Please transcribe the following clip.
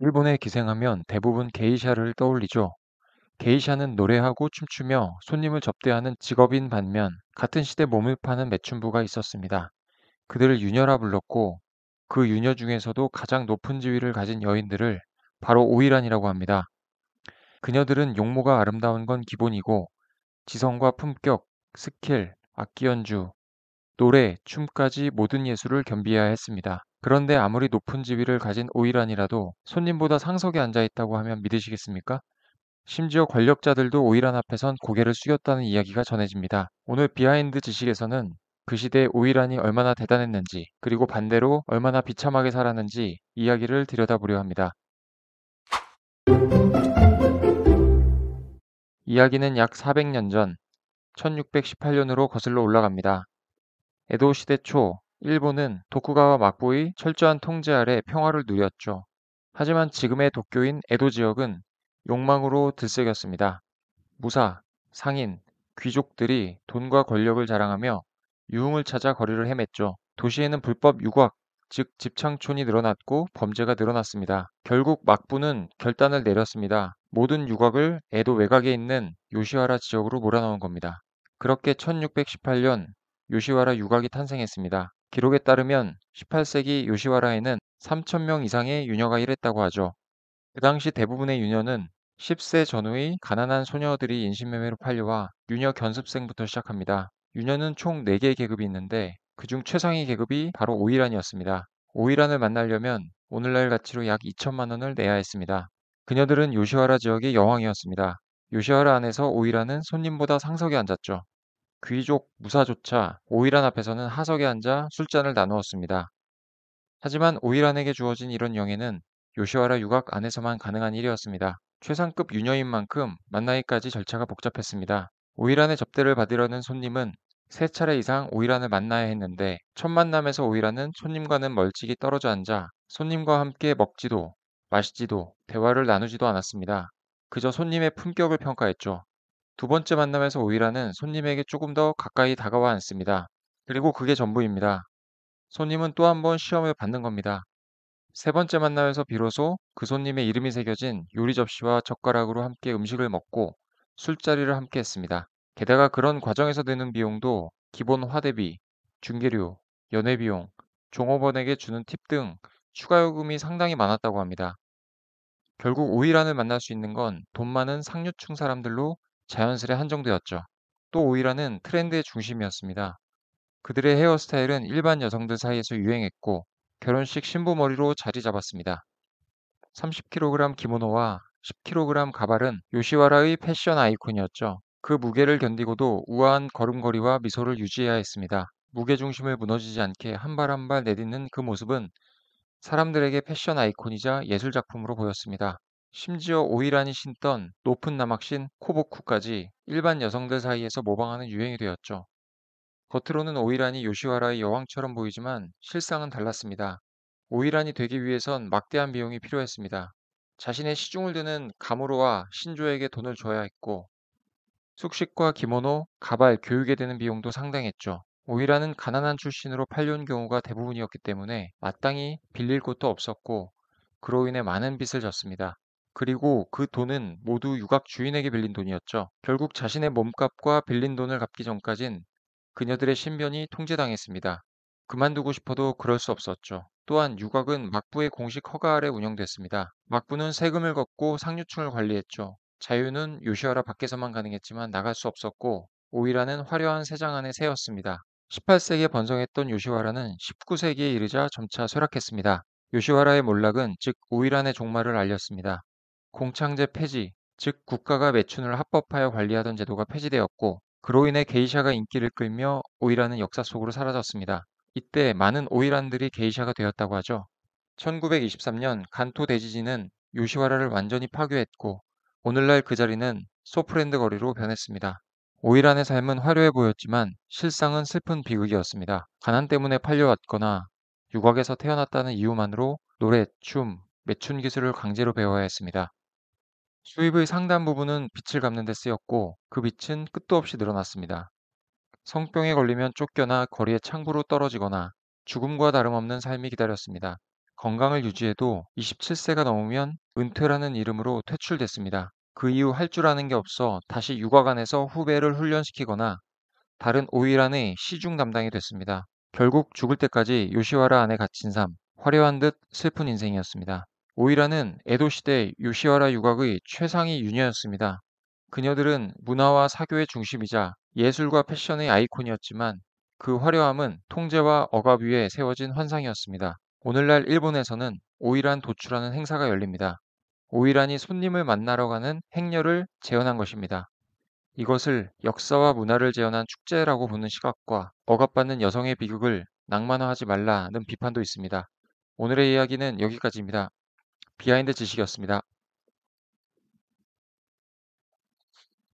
일본에 기생하면 대부분 게이샤를 떠올리죠. 게이샤는 노래하고 춤추며 손님을 접대하는 직업인 반면 같은 시대 몸을 파는 매춘부가 있었습니다. 그들을 유녀라 불렀고 그 유녀 중에서도 가장 높은 지위를 가진 여인들을 바로 오이란이라고 합니다. 그녀들은 용모가 아름다운 건 기본이고 지성과 품격, 스킬, 악기 연주, 노래, 춤까지 모든 예술을 겸비해야 했습니다. 그런데 아무리 높은 지위를 가진 오이란이라도 손님보다 상석에 앉아 있다고 하면 믿으시겠습니까? 심지어 권력자들도 오이란 앞에선 고개를 숙였다는 이야기가 전해집니다. 오늘 비하인드 지식에서는 그 시대 오이란이 얼마나 대단했는지, 그리고 반대로 얼마나 비참하게 살았는지 이야기를 들여다보려 합니다. 이야기는 약 400년 전 1618년으로 거슬러 올라갑니다. 에도 시대 초, 일본은 도쿠가와 막부의 철저한 통제 아래 평화를 누렸죠. 하지만 지금의 도쿄인 에도 지역은 욕망으로 들썩였습니다. 무사, 상인, 귀족들이 돈과 권력을 자랑하며 유흥을 찾아 거리를 헤맸죠. 도시에는 불법 유곽, 즉 집창촌이 늘어났고 범죄가 늘어났습니다. 결국 막부는 결단을 내렸습니다. 모든 유곽을 에도 외곽에 있는 요시와라 지역으로 몰아넣은 겁니다. 그렇게 1618년 요시와라 유곽이 탄생했습니다. 기록에 따르면 18세기 요시와라에는 3,000명 이상의 유녀가 일했다고 하죠. 그 당시 대부분의 유녀는 10세 전후의 가난한 소녀들이 인신매매로 팔려와 유녀 견습생부터 시작합니다. 유녀는 총 4개의 계급이 있는데 그중 최상위 계급이 바로 오이란이었습니다. 오이란을 만나려면 오늘날 가치로 약 2천만 원을 내야 했습니다. 그녀들은 요시와라 지역의 여왕이었습니다. 요시와라 안에서 오이란은 손님보다 상석에 앉았죠. 귀족, 무사조차 오이란 앞에서는 하석에 앉아 술잔을 나누었습니다. 하지만 오이란에게 주어진 이런 영예는 요시와라 유곽 안에서만 가능한 일이었습니다. 최상급 유녀인 만큼 만나기까지 절차가 복잡했습니다. 오이란의 접대를 받으려는 손님은 3차례 이상 오이란을 만나야 했는데 첫 만남에서 오이란은 손님과는 멀찍이 떨어져 앉아 손님과 함께 먹지도 마시지도 대화를 나누지도 않았습니다. 그저 손님의 품격을 평가했죠. 두 번째 만남에서 오이란은 손님에게 조금 더 가까이 다가와 앉습니다. 그리고 그게 전부입니다. 손님은 또 한 번 시험을 받는 겁니다. 세 번째 만남에서 비로소 그 손님의 이름이 새겨진 요리 접시와 젓가락으로 함께 음식을 먹고 술자리를 함께 했습니다. 게다가 그런 과정에서 드는 비용도 기본 화대비, 중개료, 연회비용, 종업원에게 주는 팁 등 추가 요금이 상당히 많았다고 합니다. 결국 오이란을 만날 수 있는 건 돈 많은 상류층 사람들로 자연스레 한정되었죠. 또 오이란은 트렌드의 중심이었습니다. 그들의 헤어스타일은 일반 여성들 사이에서 유행했고 결혼식 신부 머리로 자리 잡았습니다. 30kg 기모노와 10kg 가발은 요시와라의 패션 아이콘이었죠. 그 무게를 견디고도 우아한 걸음걸이와 미소를 유지해야 했습니다. 무게중심을 무너지지 않게 한 발 한 발 내딛는 그 모습은 사람들에게 패션 아이콘이자 예술작품으로 보였습니다. 심지어 오이란이 신던 높은 나막신 코보쿠까지 일반 여성들 사이에서 모방하는 유행이 되었죠. 겉으로는 오이란이 요시와라의 여왕처럼 보이지만 실상은 달랐습니다. 오이란이 되기 위해선 막대한 비용이 필요했습니다. 자신의 시중을 드는 가무로와 신조에게 돈을 줘야 했고 숙식과 기모노, 가발, 교육에 드는 비용도 상당했죠. 오이란은 가난한 출신으로 팔려온 경우가 대부분이었기 때문에 마땅히 빌릴 곳도 없었고 그로 인해 많은 빚을 졌습니다. 그리고 그 돈은 모두 유각 주인에게 빌린 돈이었죠. 결국 자신의 몸값과 빌린 돈을 갚기 전까진 그녀들의 신변이 통제당했습니다. 그만두고 싶어도 그럴 수 없었죠. 또한 유곽은 막부의 공식 허가 아래 운영됐습니다. 막부는 세금을 걷고 상류층을 관리했죠. 자유는 요시와라 밖에서만 가능했지만 나갈 수 없었고 오이라는 화려한 새장 안에 새였습니다. 18세기에 번성했던 요시와라는 19세기에 이르자 점차 쇠락했습니다. 요시와라의 몰락은 즉 오이란의 종말을 알렸습니다. 공창제 폐지, 즉 국가가 매춘을 합법하여 관리하던 제도가 폐지되었고 그로 인해 게이샤가 인기를 끌며 오이란은 역사 속으로 사라졌습니다. 이때 많은 오이란들이 게이샤가 되었다고 하죠. 1923년 간토 대지진은 요시와라를 완전히 파괴했고 오늘날 그 자리는 소프랜드 거리로 변했습니다. 오이란의 삶은 화려해 보였지만 실상은 슬픈 비극이었습니다. 가난 때문에 팔려왔거나 유곽에서 태어났다는 이유만으로 노래, 춤, 매춘 기술을 강제로 배워야 했습니다. 수입의 상당 부분은 빚을 갚는 데 쓰였고 그 빚은 끝도 없이 늘어났습니다. 성병에 걸리면 쫓겨나 거리에 창부로 떨어지거나 죽음과 다름없는 삶이 기다렸습니다. 건강을 유지해도 27세가 넘으면 은퇴라는 이름으로 퇴출됐습니다. 그 이후 할 줄 아는 게 없어 다시 육아관에서 후배를 훈련시키거나 다른 오이란의 시중 담당이 됐습니다. 결국 죽을 때까지 요시와라 안에 갇힌 삶, 화려한 듯 슬픈 인생이었습니다. 오이라는 에도 시대 요시와라 유곽의 최상위 유녀였습니다. 그녀들은 문화와 사교의 중심이자 예술과 패션의 아이콘이었지만 그 화려함은 통제와 억압 위에 세워진 환상이었습니다. 오늘날 일본에서는 오이란 도출하는 행사가 열립니다. 오이란이 손님을 만나러 가는 행렬을 재현한 것입니다. 이것을 역사와 문화를 재현한 축제라고 보는 시각과 억압받는 여성의 비극을 낭만화하지 말라는 비판도 있습니다. 오늘의 이야기는 여기까지입니다. 비하인드 지식이었습니다.